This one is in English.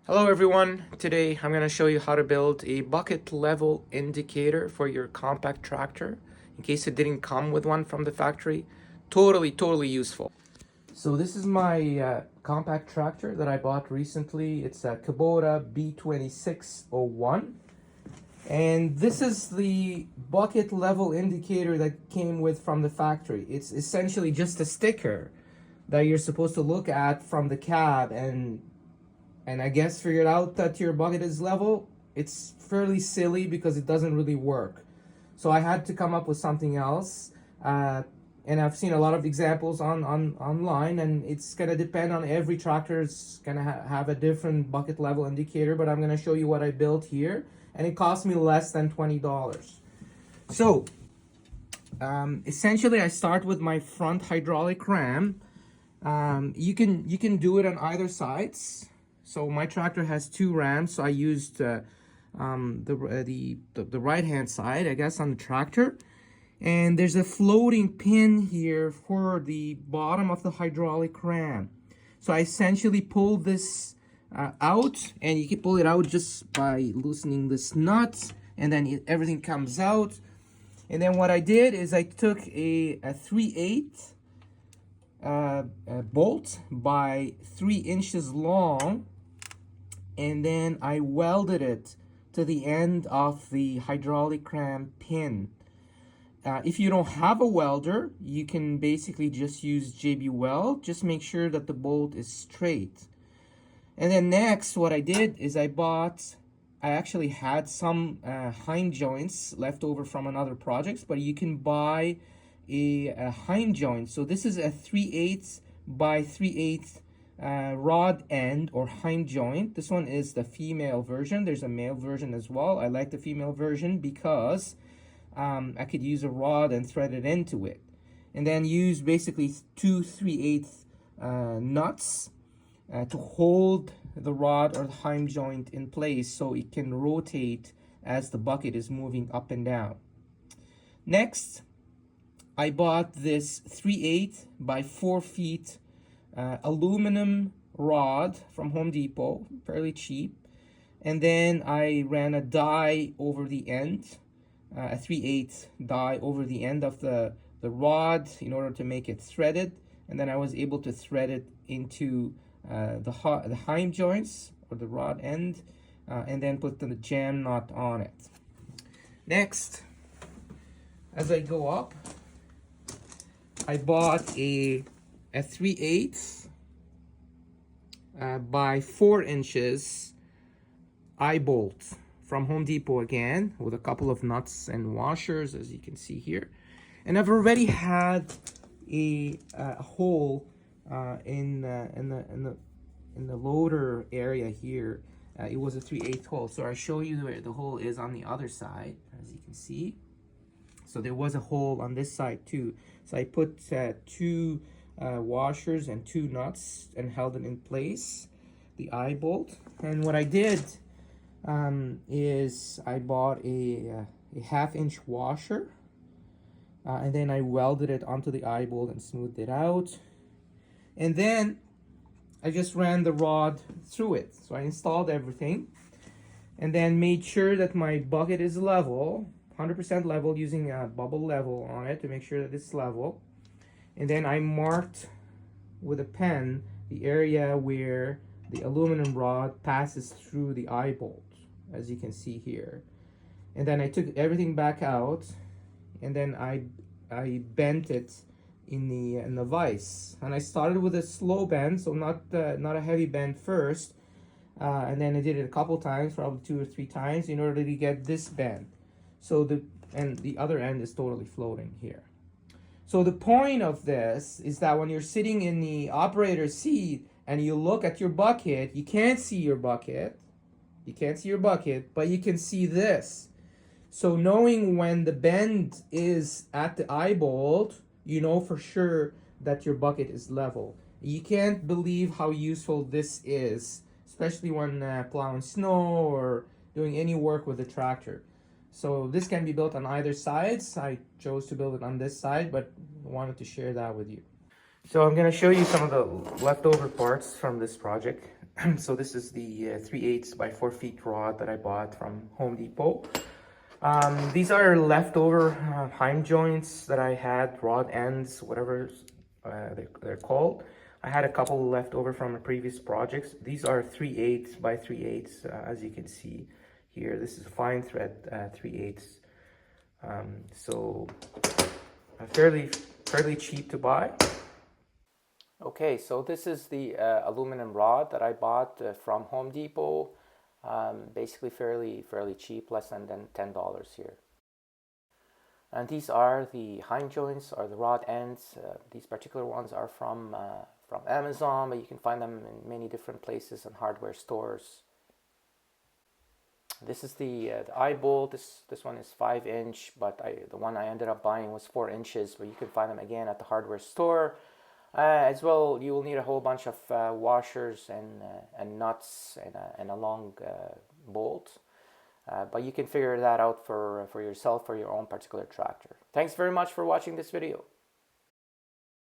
Hello everyone, today I'm going to show you how to build a bucket level indicator for your compact tractor in case it didn't come with one from the factory. Totally useful. So this is my compact tractor that I bought recently. It's a Kubota B2601, and this is the bucket level indicator that came with from the factory. It's essentially just a sticker that you're supposed to look at from the cab and I guess figured out that your bucket is level. It's fairly silly because it doesn't really work. So I had to come up with something else. And I've seen a lot of examples on online, and it's gonna depend on every tractor. It's gonna have a different bucket level indicator, but I'm gonna show you what I built here, and it cost me less than $20. So essentially, I start with my front hydraulic ram. You can do it on either sides. So my tractor has two rams, so I used the right hand side, I guess, on the tractor. And there's a floating pin here for the bottom of the hydraulic ram. So I essentially pull this out, and you can pull it out just by loosening this nut, and then everything comes out. And then what I did is I took a 3/8 bolt by 3 inches long, and then I welded it to the end of the hydraulic ram pin. If you don't have a welder, you can basically just use JB Weld. Just make sure that the bolt is straight. And then next, what I did is I actually had some Heim joints left over from another projects, but you can buy a Heim joint. So this is a 3/8 by 3/8 rod end or Heim joint. This one is the female version. There's a male version as well. I like the female version because I could use a rod and thread it into it, and then use basically 2 3/8 nuts to hold the rod or the Heim joint in place so it can rotate as the bucket is moving up and down. Next, I bought this 3/8 by 4 feet aluminum rod from Home Depot, fairly cheap. And then I ran a die over the end, a 3/8 die over the end of the rod in order to make it threaded. And then I was able to thread it into the Heim joints or the rod end, and then put the jam knot on it. Next, as I go up, I bought a 3/8 by 4 inches eye bolt from Home Depot again, with a couple of nuts and washers, as you can see here. And I've already had a hole in the loader area here. It was a 3/8 hole, so I'll show you where the hole is on the other side, as you can see. So there was a hole on this side too. So I put 2 washers and 2 nuts and held it in place, the eye bolt. And what I did is I bought a 1/2 inch washer, and then I welded it onto the eye bolt and smoothed it out. And then I just ran the rod through it. So I installed everything and then made sure that my bucket is level, 100% level, using a bubble level on it to make sure that it's level. And then I marked with a pen the area where the aluminum rod passes through the eye bolt, as you can see here. And then I took everything back out, and then I bent it in the vise. And I started with a slow bend, so not a heavy bend first, and then I did it a couple times, probably 2 or 3 times, in order to get this bend. So the other end is totally floating here. So the point of this is that when you're sitting in the operator's seat and you look at your bucket, you can't see your bucket. You can't see your bucket, but you can see this. So knowing when the bend is at the eye bolt, you know for sure that your bucket is level. You can't believe how useful this is, especially when plowing snow or doing any work with a tractor. So this can be built on either sides. I chose to build it on this side, but wanted to share that with you. So I'm going to show you some of the leftover parts from this project. So this is the 3/8 by 4 feet rod that I bought from Home Depot. These are leftover Heim joints that I had, rod ends, whatever they're called. I had a couple left over from previous projects. These are 3/8 by 3/8, as you can see here. This is fine thread 3/8. So fairly cheap to buy. Okay, so this is the aluminum rod that I bought from Home Depot. Basically fairly cheap, less than $10 here. And these are the Heim joints, or the rod ends. These particular ones are from Amazon, but you can find them in many different places and hardware stores. This is the eye bolt. This one is 5-inch, but the one I ended up buying was 4 inches, but you can find them again at the hardware store. As well, you will need a whole bunch of washers and nuts and a long bolt. But you can figure that out for yourself for your own particular tractor. Thanks very much for watching this video.